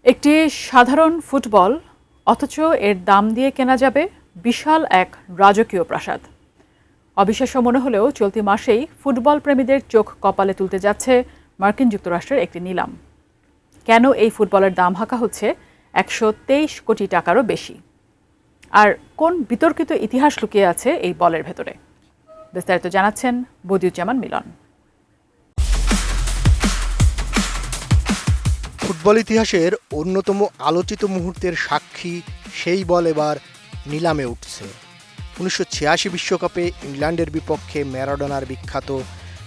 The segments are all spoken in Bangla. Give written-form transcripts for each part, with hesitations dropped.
একটি সাধারণ ফুটবল অথচ এর দাম দিয়ে কেনা যাবে বিশাল এক রাজকীয় প্রাসাদ। অবিশ্বাস্য মনে হলেও চলতি মাসেই ফুটবল প্রেমীদের চোখ কপালে তুলতে যাচ্ছে মার্কিন যুক্তরাষ্ট্রের একটি নিলাম। কেন এই ফুটবলের দাম হাঁকা হচ্ছে ১২৩ কোটি টাকারও বেশি, আর কোন বিতর্কিত ইতিহাস লুকিয়ে আছে এই বলের ভেতরে, বিস্তারিত জানাচ্ছেন বদিউজ্জামান মিলন। ফুটবল ইতিহাসের অন্যতম আলোচিত মুহূর্তের সাক্ষী সেই বল এবার নিলামে উঠছে। ১৯৮৬ বিশ্বকাপে ইংল্যান্ডের বিপক্ষে ম্যারাডোনার বিখ্যাত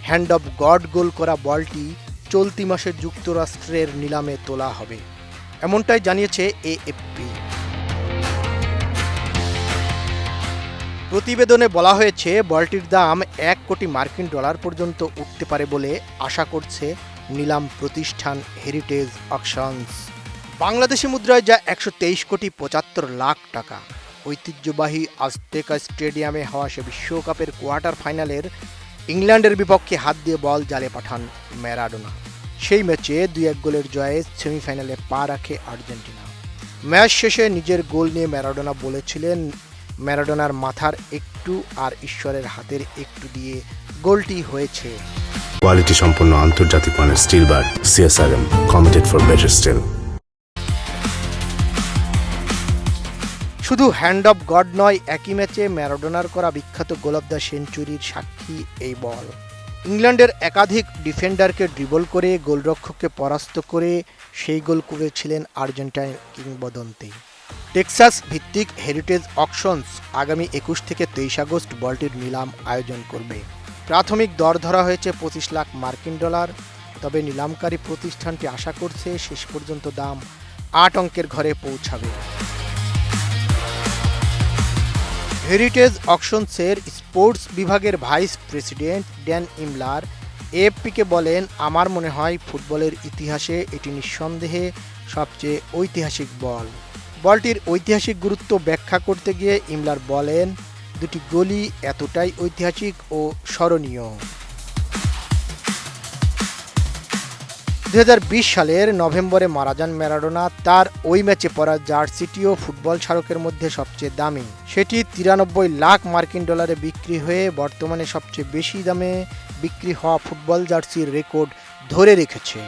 হ্যান্ড অফ গড গোল করা বলটি চলতি মাসে যুক্তরাষ্ট্রের নিলামে তোলা হবে, এমনটাই জানিয়েছে এএফপি। প্রতিবেদনে বলা হয়েছে বলটির দাম $1 কোটি পর্যন্ত উঠতে পারে বলে আশা করছে নিলাম প্রতিষ্ঠান হেরিটেজ অকশনস। বাংলাদেশি মুদ্রায় যা ১২৩,৭৫,০০,০০০ টাকা। ঐতিহ্যবাহী আজতেকা স্টেডিয়ামে হওয়া সে বিশ্বকাপের কোয়ার্টার ফাইনালের ইংল্যান্ডের বিপক্ষে হাত দিয়ে বল জালে পাঠান ম্যারাডোনা। সেই ম্যাচে ২-১ গোলের জয়ে সেমিফাইনালে পা রাখে আর্জেন্টিনা। ম্যাচ শেষে নিজের গোল নিয়ে ম্যারাডোনা বলেছিলেন, ম্যারাডোনার মাথার একটু আর ঈশ্বরের হাতের একটু দিয়ে গোলটি হয়েছে। কোয়ালিটি সম্পন্ন আন্তর্জাতিক মানের still bar CSRM, committed for better still. শুধু হ্যান্ড অফ গড নয়, একই ম্যাচে ম্যারাডোনার করা বিখ্যাত গোল অফ দ্য সেঞ্চুরির সাক্ষী এই বল। ইংল্যান্ডের একাধিক ডিফেন্ডারকে ড্রিবল করে গোলরক্ষককে পরাস্ত করে সেই গোল করেছিলেন আর্জেন্টাইন কিংবদন্তি। টেক্সাস ভিত্তিক হেরিটেজ অকশনস আগামী ২১ থেকে ২৩ আগস্ট বলটির নিলাম আয়োজন করবে। প্রাথমিক দর ধরা হয়েছে $২৫ লাখ, তবে নিলামকারী প্রতিষ্ঠানটি আশা করছে শেষ পর্যন্ত দাম ৮ অঙ্কের ঘরে পৌঁছাবে। হেরিটেজ অকশনসের স্পোর্টস বিভাগের ভাইস প্রেসিডেন্ট ড্যান ইমলার এএফপিকে বলেন, আমার মনে হয় ফুটবলের ইতিহাসে এটি নিঃসন্দেহে সবচেয়ে ঐতিহাসিক বল। বলটির ঐতিহাসিক গুরুত্ব ব্যাখ্যা করতে গিয়ে ইমলার বলেন, দুটি গোলই এতটাই ঐতিহাসিক ও স্মরণীয়। ২০২০ সালের নভেম্বরে মারা যান ম্যারাডোনা। তার ওই ম্যাচে পরা জার্সিটিও ফুটবল স্মারকের মধ্যে সবচেয়ে দামি। সেটি $৯৩ লাখ বিক্রি হয়ে বর্তমানে সবচেয়ে বেশি দামে বিক্রি হওয়া ফুটবল জার্সির রেকর্ড ধরে রেখেছে।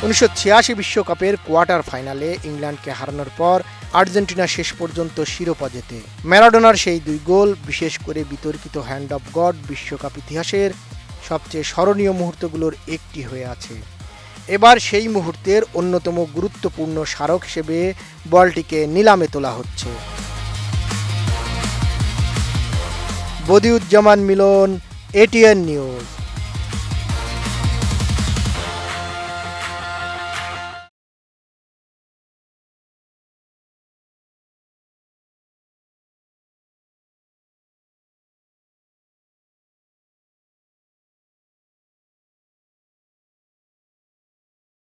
১৯৮৬ বিশ্বকাপের কোয়ার্টার ফাইনালে ইংল্যান্ডকে হারানোর পর আর্জেন্টিনা শেষ পর্যন্ত শিরোপা জেতে। ম্যারাডোনার সেই ২ গোল, বিশেষ করে বিতর্কিত হ্যান্ড অফ গড, বিশ্বকাপ ইতিহাসের সবচেয়ে স্মরণীয় মুহূর্তগুলোর একটি হয়ে আছে। এবার সেই মুহূর্তের অন্যতম গুরুত্বপূর্ণ স্মারক হিসেবে বলটিকে নিলামে তোলা হচ্ছে। বদিউজ্জামান মিলন, ATN নিউজ।